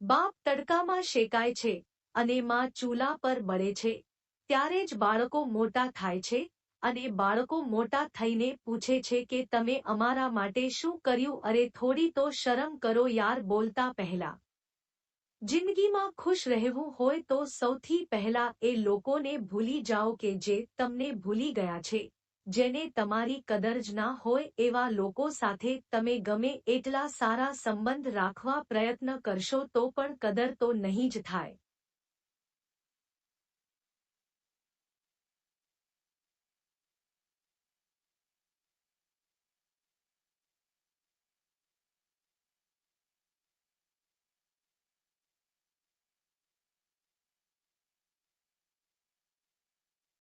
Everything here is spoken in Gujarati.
બાપ તડકામાં શેકાય છે અને માં ચૂલા પર બળે છે ત્યારે જ બાળકો મોટા થાય છે અને બાળકો મોટા થઈને પૂછે છે કે તમે અમારા માટે શું કર્યું? અરે થોડી તો શરમ કરો યાર. બોલતા પહેલા જિંદગીમાં ખુશ રહેવું હોય તો સૌથી પહેલા એ લોકોને ભૂલી જાઓ કે જે તમને ભૂલી ગયા છે. જેને તમારી કદર જ ના હોય એવા લોકો સાથે તમે ગમે એટલા સારા સંબંધ રાખવા પ્રયત્ન કરશો તો પણ કદર તો નહીં જ થાય.